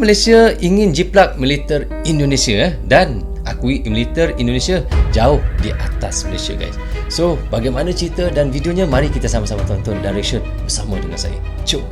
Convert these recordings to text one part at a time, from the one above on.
Malaysia ingin jiplak militer Indonesia dan akui militer Indonesia jauh di atas Malaysia, guys. So, bagaimana cerita dan videonya? Mari kita sama-sama tonton Direction bersama dengan saya. Jom.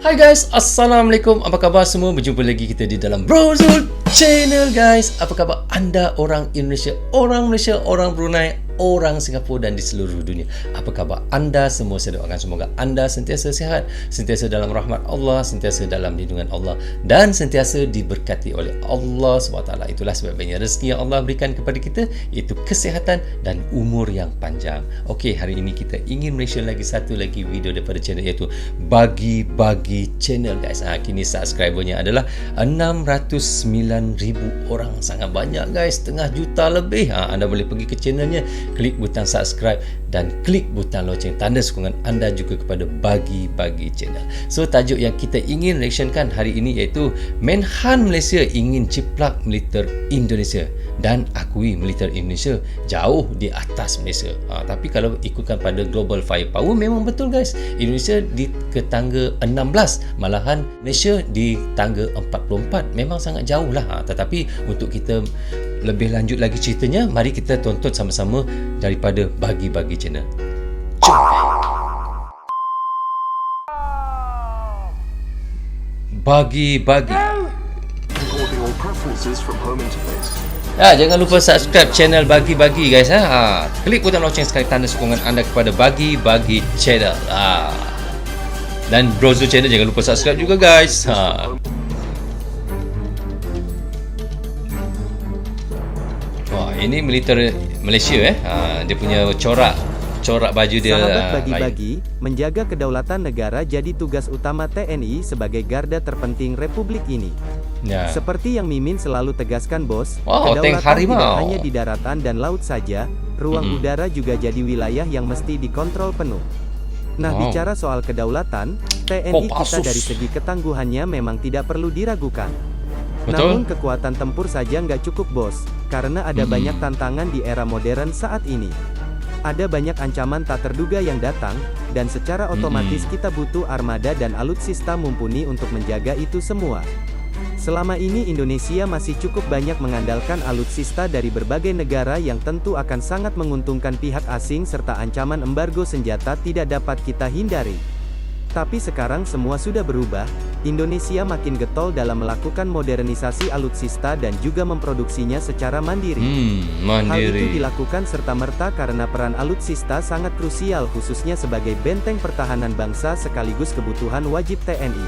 Hai guys, Assalamualaikum. Apa khabar semua? Berjumpa lagi kita di dalam Brozul Channel, guys. Apa khabar anda orang Indonesia, orang Malaysia, orang Brunei, orang Singapura dan di seluruh dunia? Apa khabar anda semua? Saya doakan semoga anda sentiasa sihat, sentiasa dalam rahmat Allah, sentiasa dalam lindungan Allah dan sentiasa diberkati oleh Allah SWT. Itulah sebabnya rezeki yang Allah berikan kepada kita, iaitu kesihatan dan umur yang panjang. Okey, hari ini kita ingin mention lagi satu lagi video daripada channel, iaitu Bagi-Bagi Channel, guys. Kini subscribernya adalah 609,000 orang. Sangat banyak, guys, setengah juta lebih. Anda boleh pergi ke channelnya, klik butang subscribe dan klik butang loceng, tanda sokongan anda juga kepada Bagi-Bagi Channel. So, tajuk yang kita ingin reactionkan hari ini iaitu Menhan Malaysia ingin ciplak militer Indonesia dan akui militer Indonesia jauh di atas Malaysia. Tapi kalau ikutkan pada global firepower, memang betul, guys, Indonesia di ke tangga 16, malahan Malaysia di tangga 44. Memang sangat jauh lah. Tetapi untuk kita lebih lanjut lagi ceritanya, mari kita tonton sama-sama daripada Bagi-Bagi Channel. Jom. Bagi-Bagi. Jangan lupa subscribe channel Bagi-Bagi, guys. Klik butang loceng sekali, tanda sokongan anda kepada Bagi-Bagi Channel. Dan Brozul Channel jangan lupa subscribe juga, guys. Ini militer Malaysia, dia punya corak baju dia. Sahabat Bagi-Bagi, menjaga kedaulatan negara jadi tugas utama TNI sebagai garda terpenting Republik ini. Seperti yang Mimin selalu tegaskan, bos, kedaulatan tidak hanya di daratan dan laut saja, ruang udara juga jadi wilayah yang mesti dikontrol penuh. Nah, bicara soal kedaulatan, TNI kita dari segi ketangguhannya memang tidak perlu diragukan. Namun kekuatan tempur saja nggak cukup, bos, karena ada banyak tantangan di era modern saat ini. Ada banyak ancaman tak terduga yang datang, dan secara otomatis kita butuh armada dan alutsista mumpuni untuk menjaga itu semua. Selama ini Indonesia masih cukup banyak mengandalkan alutsista dari berbagai negara yang tentu akan sangat menguntungkan pihak asing serta ancaman embargo senjata tidak dapat kita hindari. Tapi sekarang semua sudah berubah, Indonesia makin getol dalam melakukan modernisasi alutsista dan juga memproduksinya secara mandiri. Hal itu dilakukan serta-merta karena peran alutsista sangat krusial khususnya sebagai benteng pertahanan bangsa sekaligus kebutuhan wajib TNI.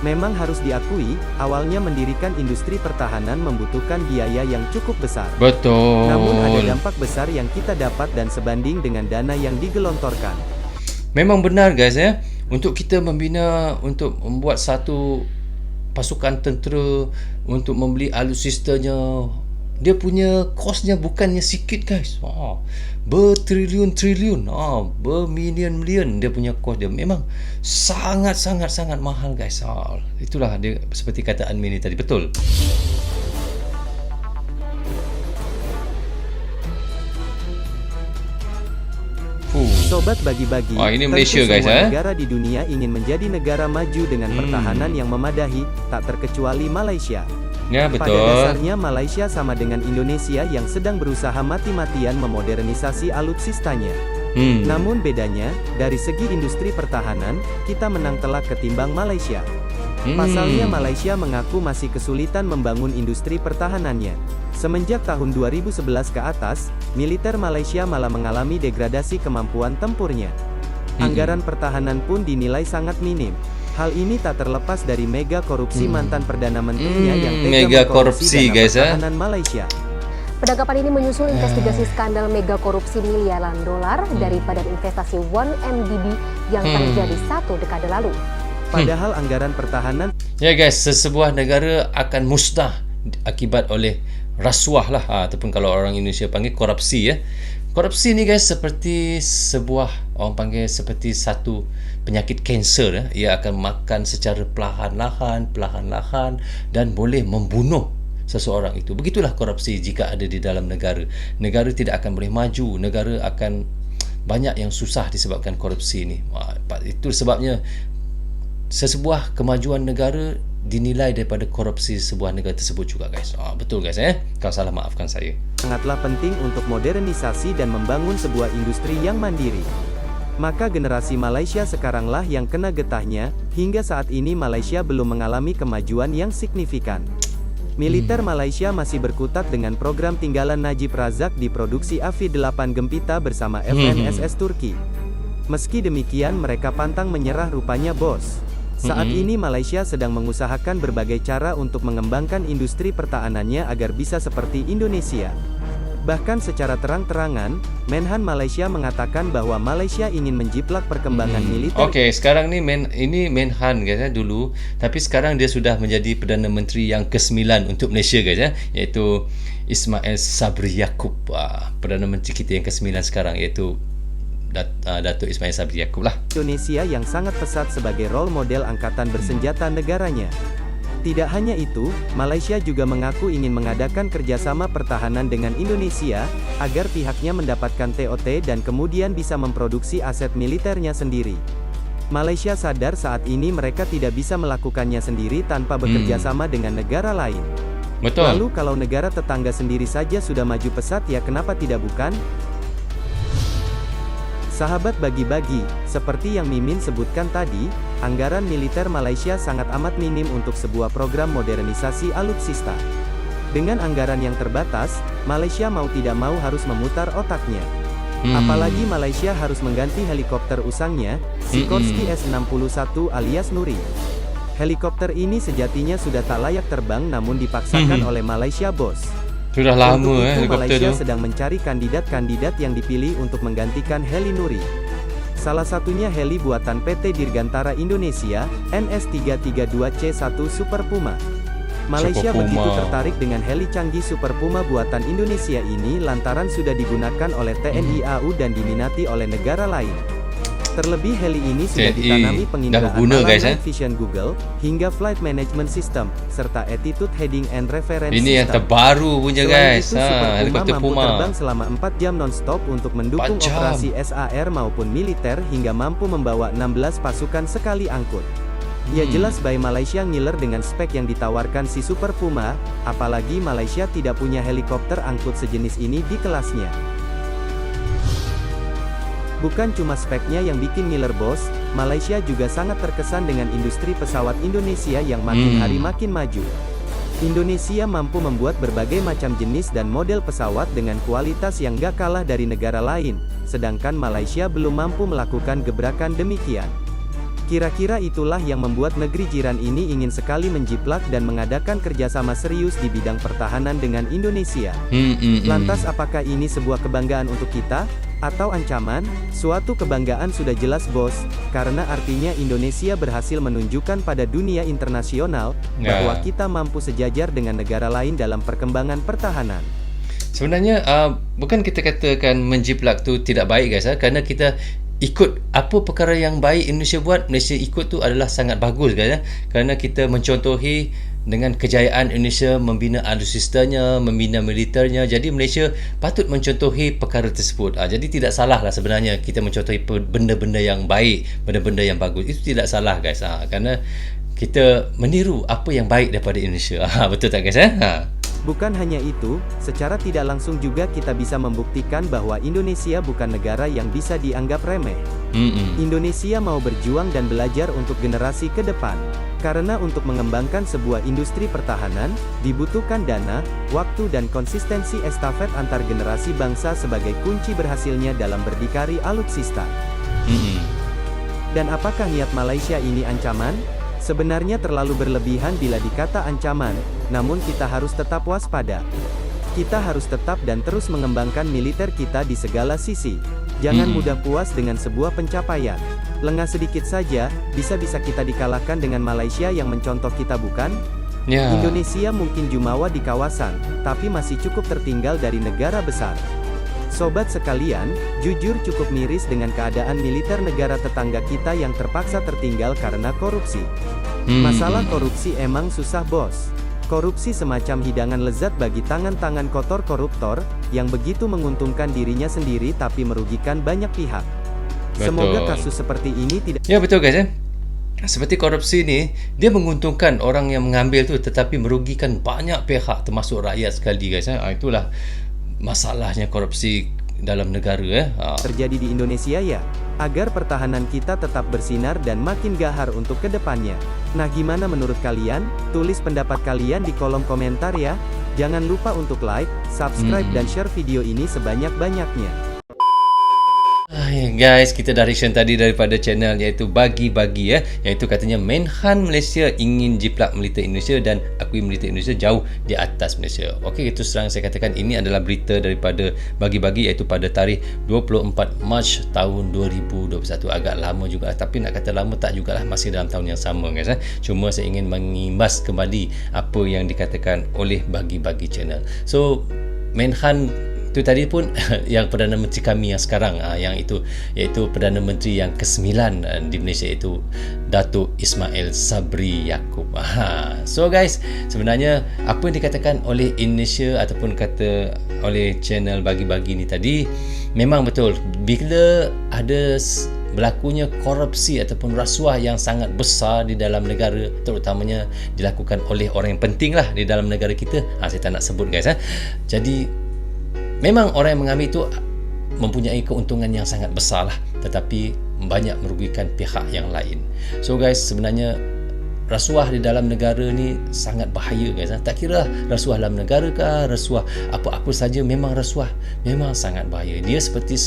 Memang harus diakui, awalnya mendirikan industri pertahanan membutuhkan biaya yang cukup besar. Betul. Namun ada dampak besar yang kita dapat dan sebanding dengan dana yang digelontorkan. Memang benar, guys, ya. Untuk kita membina, untuk membuat satu pasukan tentera, untuk membeli alutsistanya, dia punya kosnya bukannya sikit, guys. Bertriliun-triliun, bermilion-milion dia punya kos dia. Memang sangat mahal, guys. Itulah dia, seperti kata Admin tadi, betul. Sobat Bagi-Bagi, ini Malaysia, guys, semua negara di dunia ingin menjadi negara maju dengan pertahanan yang memadahi, tak terkecuali Malaysia. Ya, betul. Pada dasarnya Malaysia sama dengan Indonesia yang sedang berusaha mati-matian memodernisasi alutsistanya. Namun bedanya, dari segi industri pertahanan, kita menang telak ketimbang Malaysia. Pasalnya Malaysia mengaku masih kesulitan membangun industri pertahanannya. Semenjak tahun 2011 ke atas, militer Malaysia malah mengalami degradasi kemampuan tempurnya. Anggaran pertahanan pun dinilai sangat minim. Hal ini tak terlepas dari mega korupsi mantan Perdana Menterinya yang tega mengkorupsi dana pertahanan Malaysia. Penangkapan ini menyusul investigasi skandal mega korupsi miliaran dolar dari Badan Investasi 1MDB yang terjadi 1 dekade lalu. Padahal anggaran pertahanan, ya, guys, sesebuah negara akan musnah akibat oleh rasuah lah, ataupun kalau orang Indonesia panggil korupsi, ya. Korupsi ni, guys, seperti sebuah, orang panggil seperti satu penyakit kanser, ya. Ia akan makan secara perlahan-lahan dan boleh membunuh seseorang itu. Begitulah korupsi jika ada di dalam negara. Negara tidak akan boleh maju, negara akan banyak yang susah disebabkan korupsi ni. Itu sebabnya sesebuah kemajuan negara dinilai daripada korupsi sebuah negara tersebut juga, guys. Betul, guys. Kalau salah, maafkan saya. Sangatlah penting untuk modernisasi dan membangun sebuah industri yang mandiri. Maka generasi Malaysia sekaranglah yang kena getahnya. Hingga saat ini Malaysia belum mengalami kemajuan yang signifikan. Militer Malaysia masih berkutat dengan program tinggalan Najib Razak di produksi AV-8 Gempita bersama FNSS Turki. Meski demikian mereka pantang menyerah rupanya, bos. Saat ini Malaysia sedang mengusahakan berbagai cara untuk mengembangkan industri pertahanannya agar bisa seperti Indonesia. Bahkan secara terang-terangan, Menhan Malaysia mengatakan bahwa Malaysia ingin menjiplak perkembangan militer. Okey, sekarang ni ini Menhan, guys, dulu, tapi sekarang dia sudah menjadi Perdana Menteri yang ke-9 untuk Malaysia, guys, iaitu Ismail Sabri Yaakob, Perdana Menteri kita yang ke-9 sekarang, iaitu Datuk Ismail Sabri Yaakob lah. Indonesia yang sangat pesat sebagai role model angkatan bersenjata negaranya. Tidak hanya itu, Malaysia juga mengaku ingin mengadakan kerjasama pertahanan dengan Indonesia, agar pihaknya mendapatkan TOT dan kemudian bisa memproduksi aset militernya sendiri. Malaysia sadar saat ini mereka tidak bisa melakukannya sendiri tanpa bekerja sama dengan negara lain. Betul. Lalu kalau negara tetangga sendiri saja sudah maju pesat, ya kenapa tidak, bukan? Sahabat bagi-bagi, seperti yang Mimin sebutkan tadi, anggaran militer Malaysia sangat amat minim untuk sebuah program modernisasi alutsista. Dengan anggaran yang terbatas, Malaysia mau tidak mau harus memutar otaknya. Apalagi Malaysia harus mengganti helikopter usangnya, Sikorsky S-61 alias Nuri. Helikopter ini sejatinya sudah tak layak terbang namun dipaksakan oleh Malaysia, bos. Sudah lama helikopter Malaysia tu. sedang mencari kandidat-kandidat yang dipilih untuk menggantikan heli Nuri. Salah satunya heli buatan PT Dirgantara Indonesia, NS332C1 Super Puma. Malaysia begitu tertarik dengan heli canggih Super Puma buatan Indonesia ini lantaran sudah digunakan oleh TNI AU dan diminati oleh negara lain. Terlebih heli ini sudah ditanami penginderaan Night Vision Google, hingga Flight Management System, serta Attitude Heading and Reference System. Ini yang terbaru punya, guys. Helikopter Puma mampu terbang selama 4 jam non-stop untuk mendukung operasi SAR maupun militer hingga mampu membawa 16 pasukan sekali angkut. Ya jelas by Malaysia ngiler dengan spek yang ditawarkan si Super Puma, apalagi Malaysia tidak punya helikopter angkut sejenis ini di kelasnya. Bukan cuma speknya yang bikin ngiler, bos, Malaysia juga sangat terkesan dengan industri pesawat Indonesia yang makin hari makin maju. Indonesia mampu membuat berbagai macam jenis dan model pesawat dengan kualitas yang gak kalah dari negara lain, sedangkan Malaysia belum mampu melakukan gebrakan demikian. Kira-kira itulah yang membuat negeri jiran ini ingin sekali menjiplak dan mengadakan kerjasama serius di bidang pertahanan dengan Indonesia. Lantas apakah ini sebuah kebanggaan untuk kita? Atau ancaman? Suatu kebanggaan sudah jelas, bos, karena artinya Indonesia berhasil menunjukkan pada dunia internasional bahwa kita mampu sejajar dengan negara lain dalam perkembangan pertahanan. Sebenarnya bukan kita katakan menjiplak tu tidak baik, guys, kerana kita ikut apa perkara yang baik Indonesia buat, Malaysia ikut tu adalah sangat bagus, guys, kerana kita mencontohi dengan kejayaan Indonesia membina alutsistanya, membina militernya. Jadi Malaysia patut mencontohi perkara tersebut. Jadi tidak salah lah sebenarnya kita mencontohi benda-benda yang baik, benda-benda yang bagus. Itu tidak salah, guys, kerana kita meniru apa yang baik daripada Indonesia. Betul tak, guys? Bukan hanya itu, secara tidak langsung juga kita bisa membuktikan bahwa Indonesia bukan negara yang bisa dianggap remeh. Indonesia mau berjuang dan belajar untuk generasi ke depan. Karena untuk mengembangkan sebuah industri pertahanan, dibutuhkan dana, waktu dan konsistensi estafet antar generasi bangsa sebagai kunci berhasilnya dalam berdikari alutsista. Dan apakah niat Malaysia ini ancaman? Sebenarnya terlalu berlebihan bila dikata ancaman, namun kita harus tetap waspada. Kita harus tetap dan terus mengembangkan militer kita di segala sisi. Jangan mudah puas dengan sebuah pencapaian. Lengah sedikit saja, bisa-bisa kita dikalahkan dengan Malaysia yang mencontoh kita, bukan? Indonesia mungkin jumawa di kawasan, tapi masih cukup tertinggal dari negara besar. Sobat sekalian, jujur cukup miris dengan keadaan militer negara tetangga kita yang terpaksa tertinggal karena korupsi. Masalah korupsi emang susah, bos. Korupsi semacam hidangan lezat bagi tangan-tangan kotor koruptor, yang begitu menguntungkan dirinya sendiri tapi merugikan banyak pihak. Semoga kasus seperti ini tidak... Ya betul guys. Seperti korupsi ni, dia menguntungkan orang yang mengambil tu tetapi merugikan banyak pihak termasuk rakyat sekali guys. Itulah masalahnya korupsi dalam negara terjadi di Indonesia ya. Agar pertahanan kita tetap bersinar dan makin gahar untuk kedepannya. Nah gimana menurut kalian? Tulis pendapat kalian di kolom komentar ya. Jangan lupa untuk like, subscribe dan share video ini sebanyak-banyaknya. Guys, kita dah reaction tadi daripada channel iaitu Bagi-Bagi iaitu katanya Menhan Malaysia ingin jiplak militer Indonesia dan akui militer Indonesia jauh di atas Malaysia. Okey, itu serang saya katakan ini adalah berita daripada Bagi-Bagi iaitu pada tarikh 24 Mac tahun 2021. Agak lama juga, tapi nak kata lama tak jugalah, masih dalam tahun yang sama guys. Cuma saya ingin mengimbas kembali apa yang dikatakan oleh Bagi-Bagi channel. So Menhan itu tadi pun yang Perdana Menteri kami yang sekarang yang itu iaitu Perdana Menteri yang ke-9 di Malaysia itu Datuk Ismail Sabri Yaakob. So guys, sebenarnya apa yang dikatakan oleh Indonesia ataupun kata oleh channel Bagi-Bagi ni tadi memang betul. Bila ada berlakunya korupsi ataupun rasuah yang sangat besar di dalam negara, terutamanya dilakukan oleh orang yang penting lah di dalam negara kita, saya tak nak sebut guys. Jadi memang orang yang mengambil itu mempunyai keuntungan yang sangat besar lah, tetapi banyak merugikan pihak yang lain. So guys, sebenarnya rasuah di dalam negara ni sangat bahaya guys. Tak kira rasuah dalam negara ke, rasuah apa-apa saja, memang rasuah memang sangat bahaya. Dia seperti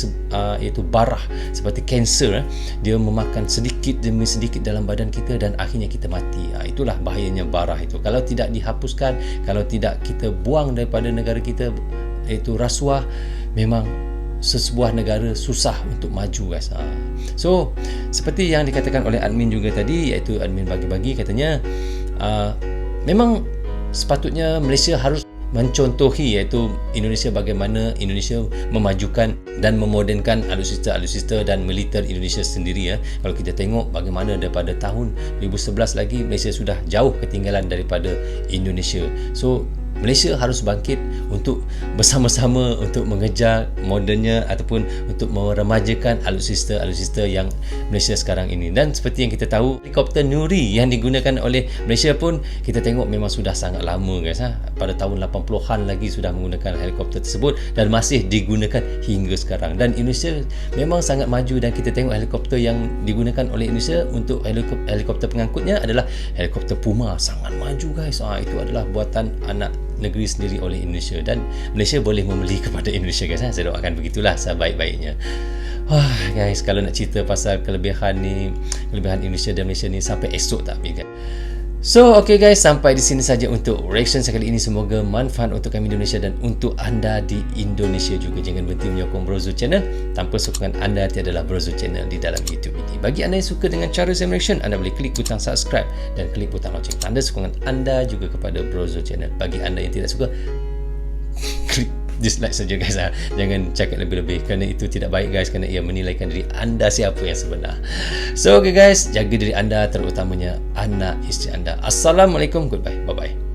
iaitu barah, seperti kanser. Dia memakan sedikit demi sedikit dalam badan kita dan akhirnya kita mati. Itulah bahayanya barah itu. Kalau tidak dihapuskan, kalau tidak kita buang daripada negara kita, iaitu rasuah, memang sesebuah negara susah untuk maju guys. So seperti yang dikatakan oleh admin juga tadi, iaitu admin Bagi-Bagi, katanya memang sepatutnya Malaysia harus mencontohi iaitu Indonesia, bagaimana Indonesia memajukan dan memodernkan alutsista dan militer Indonesia sendiri. Kalau kita tengok bagaimana daripada tahun 2011 lagi Malaysia sudah jauh ketinggalan daripada Indonesia. So Malaysia harus bangkit untuk bersama-sama untuk mengejar modernnya ataupun untuk meremajakan alutsista yang Malaysia sekarang ini. Dan seperti yang kita tahu, helikopter Nuri yang digunakan oleh Malaysia pun kita tengok memang sudah sangat lama guys. Pada tahun 80-an lagi sudah menggunakan helikopter tersebut dan masih digunakan hingga sekarang. Dan Indonesia memang sangat maju, dan kita tengok helikopter yang digunakan oleh Indonesia untuk helikopter pengangkutnya adalah helikopter Puma, sangat maju guys. Itu adalah buatan anak negeri sendiri oleh Indonesia, dan Malaysia boleh membeli kepada Indonesia guys. Saya doakan begitulah sebaik-baiknya. Guys, kalau nak cerita pasal kelebihan Indonesia dan Malaysia ni sampai esok tak habis guys. So okay guys, sampai di sini saja untuk reaction sekali ini. Semoga manfaat untuk kami di Indonesia dan untuk anda di Indonesia juga. Jangan berhenti menyokong Brozo Channel. Tanpa sokongan anda tiadalah Brozo Channel di dalam YouTube ini. Bagi anda yang suka dengan cara saya reaction, anda boleh klik butang subscribe dan klik butang lonceng tanda sokongan anda juga kepada Brozo Channel. Bagi anda yang tidak suka, klik dislike saja guys. Jangan cakap lebih-lebih, kerana itu tidak baik guys, kerana ia menilaikan diri anda siapa yang sebenar. So okay guys, jaga diri anda, terutamanya anak isteri anda. Assalamualaikum, goodbye, bye bye.